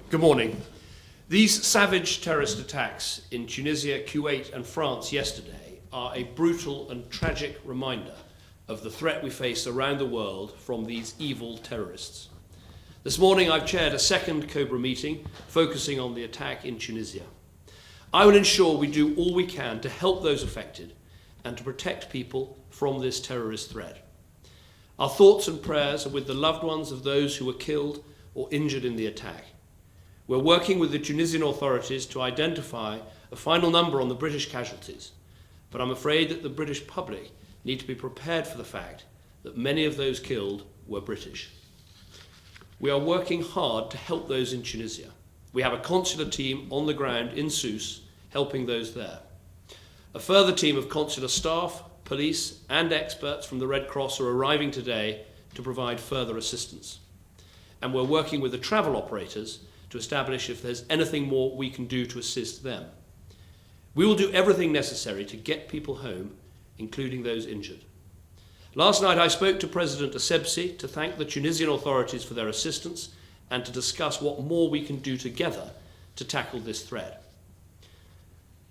Good morning. These savage terrorist attacks in Tunisia, Kuwait and France yesterday are a brutal and tragic reminder of the threat we face around the world from these evil terrorists. This morning I've chaired a second COBRA meeting focusing on the attack in Tunisia. I will ensure we do all we can to help those affected and to protect people from this terrorist threat. Our thoughts and prayers are with the loved ones of those who were killed or injured in the attack. We're working with the Tunisian authorities to identify a final number on the British casualties, but I'm afraid that the British public need to be prepared for the fact that many of those killed were British. We are working hard to help those in Tunisia. We have a consular team on the ground in Sousse helping those there. A further team of consular staff, police and experts from the Red Cross are arriving today to provide further assistance. And we're working with the travel operators to establish if there's anything more we can do to assist them. We will do everything necessary to get people home, including those injured. Last night I spoke to President Sousse to thank the Tunisian authorities for their assistance and to discuss what more we can do together to tackle this threat.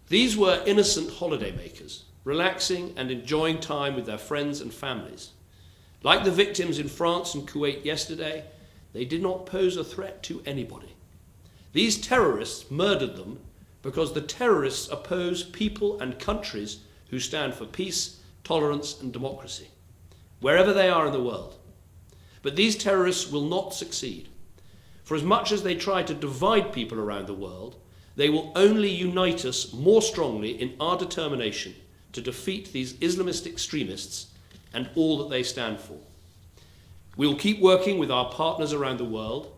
These were innocent holidaymakers, relaxing and enjoying time with their friends and families. Like the victims in France and Kuwait yesterday, they did not pose a threat to anybody. These terrorists murdered them because the terrorists oppose people and countries who stand for peace, tolerance and democracy, wherever they are in the world. But these terrorists will not succeed. For as much as they try to divide people around the world, they will only unite us more strongly in our determination to defeat these Islamist extremists and all that they stand for. We will keep working with our partners around the world.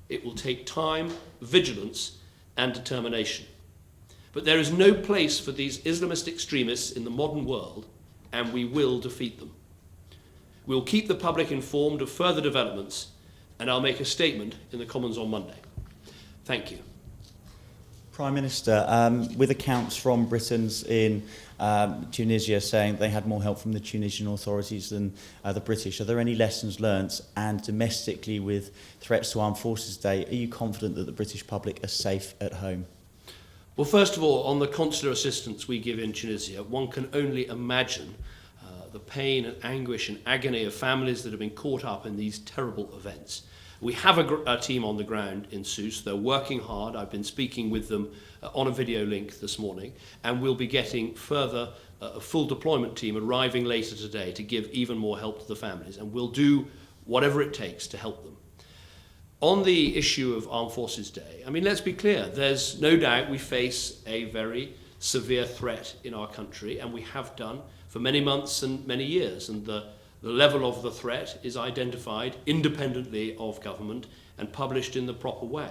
It will take time, vigilance and determination. But there is no place for these Islamist extremists in the modern world, and we will defeat them. We will keep the public informed of further developments, and I'll make a statement in the Commons on Monday. Thank you. Prime Minister, with accounts from Britons in Tunisia saying they had more help from the Tunisian authorities than the British, are there any lessons learnt? And domestically, with threats to armed forces today, are you confident that the British public are safe at home? Well, first of all, on the consular assistance we give in Tunisia, one can only imagine the pain and anguish and agony of families that have been caught up in these terrible events. We have a team on the ground in Sousse. They're working hard. I've been speaking with them on a video link this morning, and we'll be getting further a full deployment team arriving later today to give even more help to the families, and we'll do whatever it takes to help them. On the issue of Armed Forces Day, I mean, let's be clear, there's no doubt we face a very severe threat in our country, and we have done for many months and many years, and the level of the threat is identified independently of government and published in the proper way.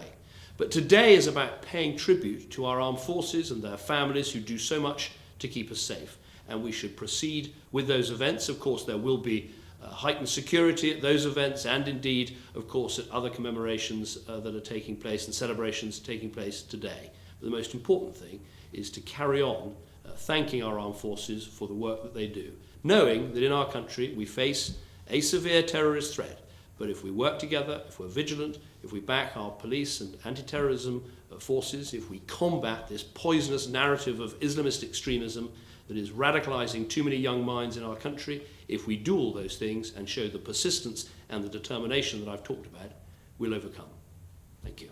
But today is about paying tribute to our armed forces and their families who do so much to keep us safe. And we should proceed with those events. Of course, there will be heightened security at those events and indeed, of course, at other commemorations that are taking place and celebrations taking place today. But the most important thing is to carry on thanking our armed forces for the work that they do, knowing that in our country we face a severe terrorist threat. But if we work together, if we're vigilant, if we back our police and anti-terrorism forces, if we combat this poisonous narrative of Islamist extremism that is radicalising too many young minds in our country, if we do all those things and show the persistence and the determination that I've talked about, we'll overcome. Thank you.